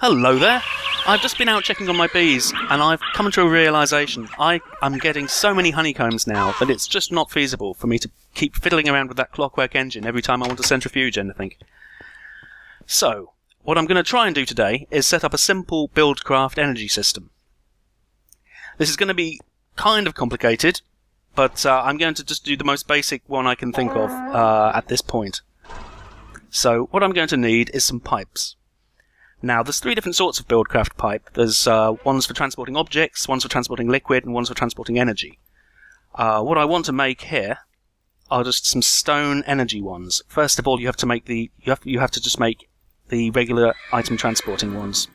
Hello there! I've just been out checking on my bees, and I've come to a realisation. I'm getting so many honeycombs now that it's just not feasible for me to keep fiddling around with that clockwork engine every time I want to centrifuge anything. So, what I'm going to try and do today is set up a simple Buildcraft energy system. This is going to be kind of complicated, but I'm going to just do the most basic one I can think of at this point. So, what I'm going to need is some pipes. Now, there's three different sorts of Buildcraft pipe. There's ones for transporting objects, ones for transporting liquid, and ones for transporting energy. What I want to make here are just some stone energy ones. First of all, you have to make you have to just make the regular item transporting ones,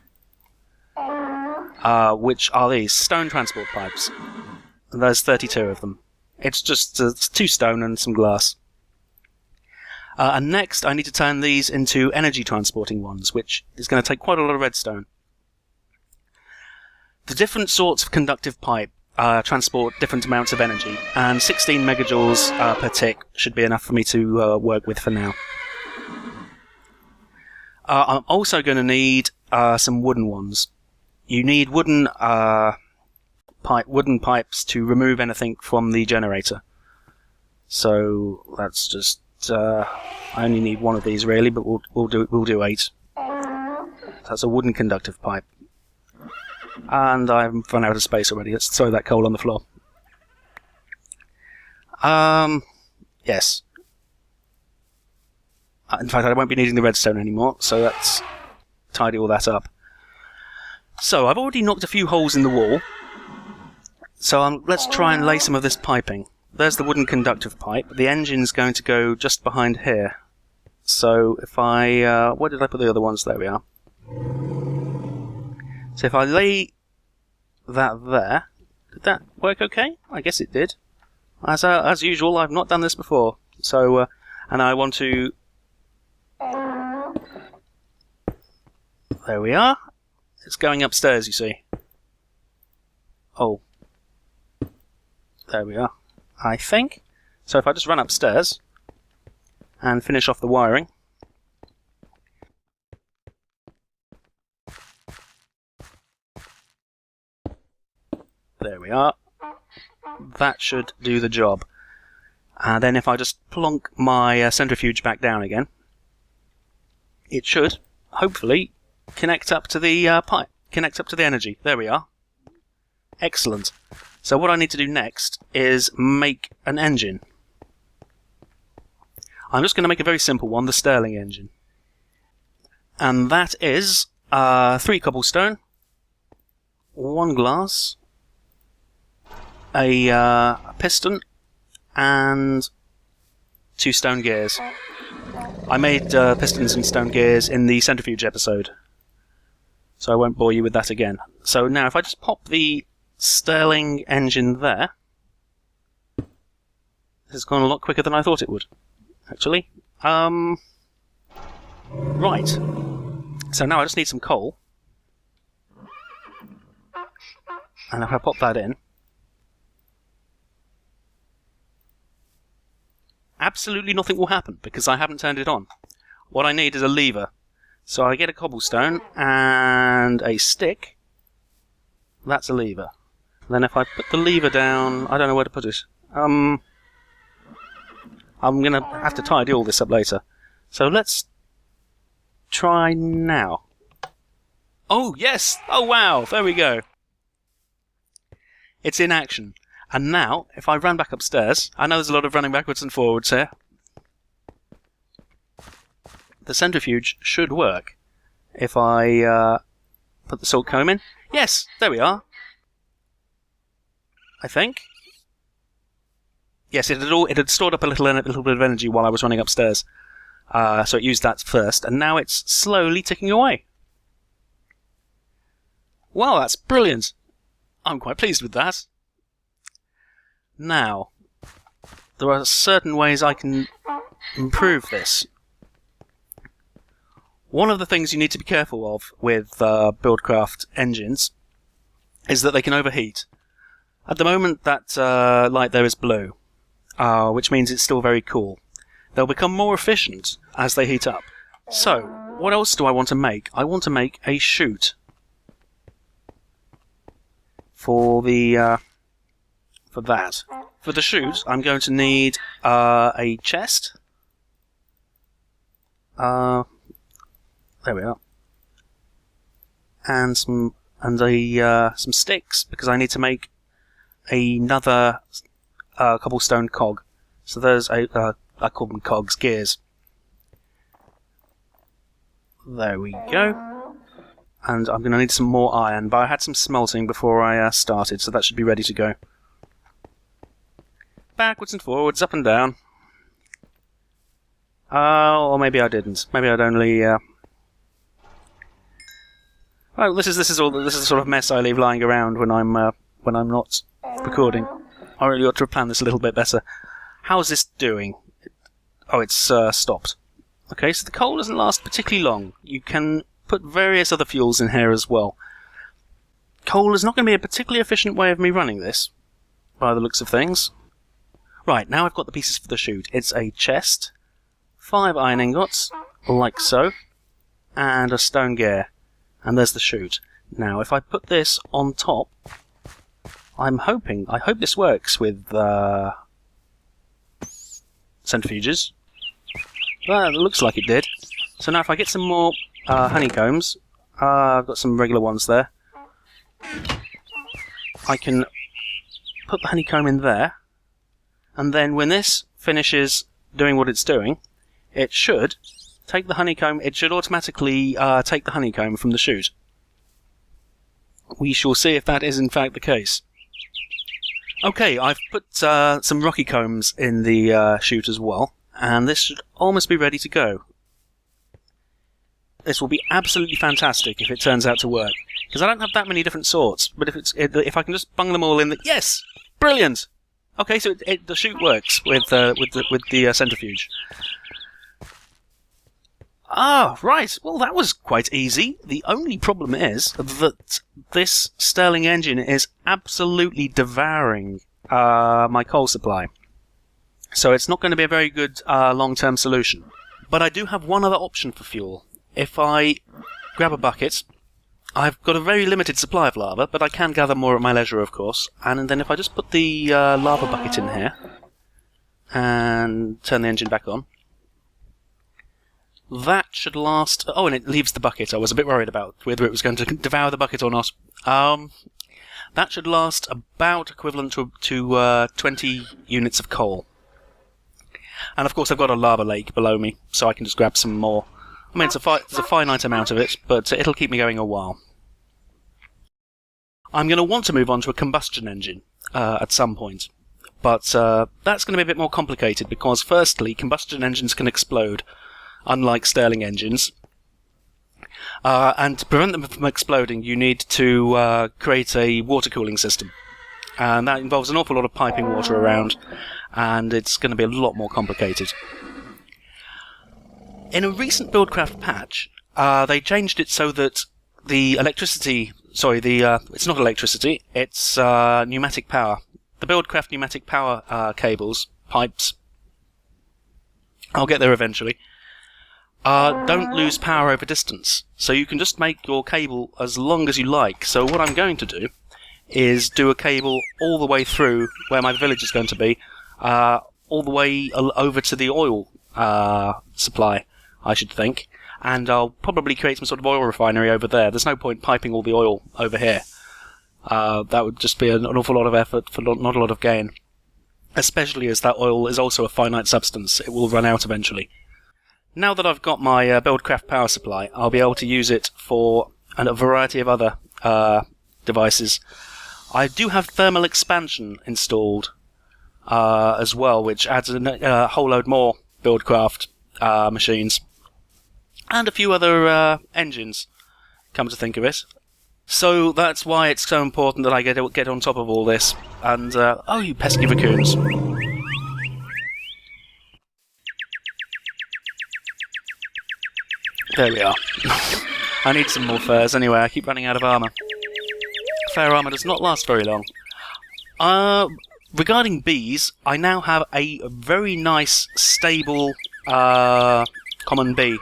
which are these stone transport pipes. And there's 32 of them. It's just it's 2 stone and some glass. And next, I need to turn these into energy transporting ones, which is going to take quite a lot of redstone. The different sorts of conductive pipe transport different amounts of energy, and 16 megajoules per tick should be enough for me to work with for now. I'm also going to need some wooden ones. You need wooden pipes to remove anything from the generator. So that's just. I only need one of these really, but we'll do 8. That's a wooden conductive pipe. And I've run out of space already. Let's throw that coal on the floor. Yes. In fact, I won't be needing the redstone anymore, so let's tidy all that up. So, I've already knocked a few holes in the wall. So let's try and lay some of this piping. There's the wooden conductive pipe. The engine's going to go just behind here. So if I... where did I put the other ones? There we are. So if I lay that there... Did that work okay? I guess it did. As usual, I've not done this before. So, and I want to... There we are. It's going upstairs, you see. Oh. There we are. I think. So if I just run upstairs and finish off the wiring. There we are. That should do the job. And then if I just plonk my centrifuge back down again, it should, hopefully, connect up to the pipe, connect up to the energy. There we are. Excellent. So what I need to do next is make an engine. I'm just going to make a very simple one, the Stirling engine. And that is 3 cobblestone, 1 glass, a piston, and 2 stone gears. I made pistons and stone gears in the Centrifuge episode, so I won't bore you with that again. So now if I just pop the Stirling engine there. This has gone a lot quicker than I thought it would, actually. Right. So now I just need some coal. And if I pop that in, absolutely nothing will happen because I haven't turned it on. What I need is a lever. So I get a cobblestone and a stick. That's a lever. Then if I put the lever down, I don't know where to put it. I'm going to have to tidy all this up later. So let's try now. Oh, yes! Oh, wow! There we go. It's in action. And now, if I run back upstairs, I know there's a lot of running backwards and forwards here. The centrifuge should work. If I put the salt comb in. Yes! There we are. I think. Yes, it had stored up a little bit of energy while I was running upstairs, so it used that first, and now it's slowly ticking away. Wow, that's brilliant! I'm quite pleased with that. Now, there are certain ways I can improve this. One of the things you need to be careful of with Buildcraft engines is that they can overheat. At the moment, that light there is blue, which means it's still very cool. They'll become more efficient as they heat up. So, what else do I want to make? I want to make a chute for the for that. For the chute, I'm going to need a chest. There we are. And some sticks, because I need to make another cobblestone cog. So there's I call them cogs, gears. There we go. And I'm going to need some more iron, but I had some smelting before I started, so that should be ready to go. Backwards and forwards, up and down. Or maybe I didn't. Maybe I'd only. Well, this is the sort of mess I leave lying around when I'm not recording. I really ought to plan this a little bit better. How's this doing? Oh, it's stopped. Okay, so the coal doesn't last particularly long. You can put various other fuels in here as well. Coal is not going to be a particularly efficient way of me running this, by the looks of things. Right, now I've got the pieces for the chute. It's a chest, 5 iron ingots, like so, and a stone gear. And there's the chute. Now, if I put this on top, I hope this works with centrifuges. Well, it looks like it did. So now if I get some more honeycombs, I've got some regular ones there, I can put the honeycomb in there, and then when this finishes doing what it's doing, it should take the honeycomb, it should automatically take the honeycomb from the chute. We shall see if that is in fact the case. Okay, I've put some rocky combs in the chute as well, and this should almost be ready to go. This will be absolutely fantastic if it turns out to work, because I don't have that many different sorts, but if I can just bung them all in, yes! Brilliant! Okay, so the chute works with the centrifuge. Ah, right. Well, that was quite easy. The only problem is that this Stirling engine is absolutely devouring my coal supply. So it's not going to be a very good long-term solution. But I do have one other option for fuel. If I grab a bucket, I've got a very limited supply of lava, but I can gather more at my leisure, of course. And then if I just put the lava bucket in here and turn the engine back on, that should last... Oh, and it leaves the bucket. I was a bit worried about whether it was going to devour the bucket or not. That should last about equivalent to 20 units of coal. And of course I've got a lava lake below me, so I can just grab some more. I mean, there's a finite amount of it, but it'll keep me going a while. I'm going to want to move on to a combustion engine at some point. But that's going to be a bit more complicated, because firstly, combustion engines can explode, unlike Stirling engines. And to prevent them from exploding, you need to create a water cooling system. And that involves an awful lot of piping water around, and it's going to be a lot more complicated. In a recent Buildcraft patch, they changed it so that the electricity... Sorry, it's not electricity, it's pneumatic power. The Buildcraft pneumatic power cables, pipes, I'll get there eventually, don't lose power over distance. So you can just make your cable as long as you like. So what I'm going to do is do a cable all the way through where my village is going to be, all the way over to the oil supply, I should think. And I'll probably create some sort of oil refinery over there. There's no point piping all the oil over here. That would just be an awful lot of effort for not a lot of gain. Especially as that oil is also a finite substance. It will run out eventually. Now that I've got my Buildcraft power supply, I'll be able to use it for a variety of other devices. I do have thermal expansion installed as well, which adds a whole load more Buildcraft machines. And a few other engines, come to think of it. So that's why it's so important that I get on top of all this. And, oh, you pesky raccoons. There we are. I need some more furs anyway, I keep running out of armour. Fair armour does not last very long. Regarding bees, I now have a very nice, stable, common bee.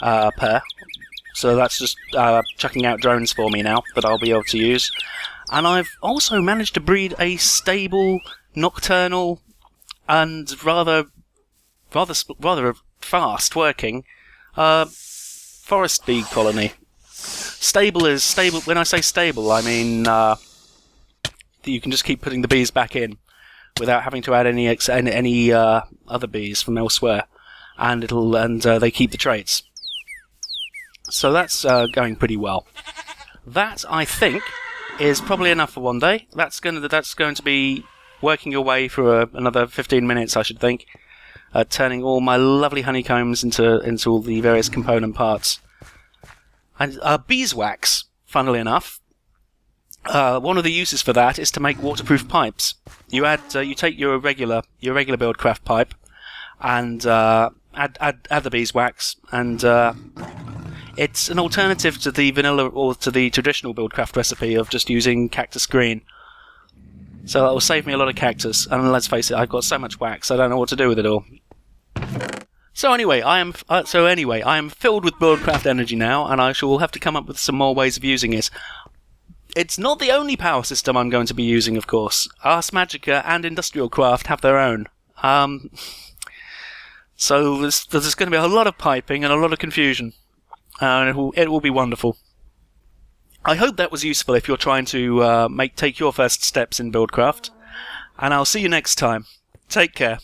per. So that's just chucking out drones for me now that I'll be able to use. And I've also managed to breed a stable, nocturnal, and rather fast-working forest bee colony. Stable is stable. When I say stable, I mean you can just keep putting the bees back in without having to add any other bees from elsewhere, and they keep the traits. So that's going pretty well. That, I think, is probably enough for one day. That's going to be working your way for another 15 minutes, I should think, turning all my lovely honeycombs into all the various component parts. And beeswax, funnily enough, one of the uses for that is to make waterproof pipes. You take your regular Buildcraft pipe and add the beeswax, and it's an alternative to the vanilla or to the traditional Buildcraft recipe of just using cactus green. So that will save me a lot of cactus, and let's face it, I've got so much wax, I don't know what to do with it all. So anyway, I am filled with Buildcraft energy now, and I shall have to come up with some more ways of using it. It's not the only power system I'm going to be using, of course. Ars Magica and Industrial Craft have their own. So there's going to be a lot of piping and a lot of confusion. And it will be wonderful. I hope that was useful if you're trying to take your first steps in Buildcraft. And I'll see you next time. Take care.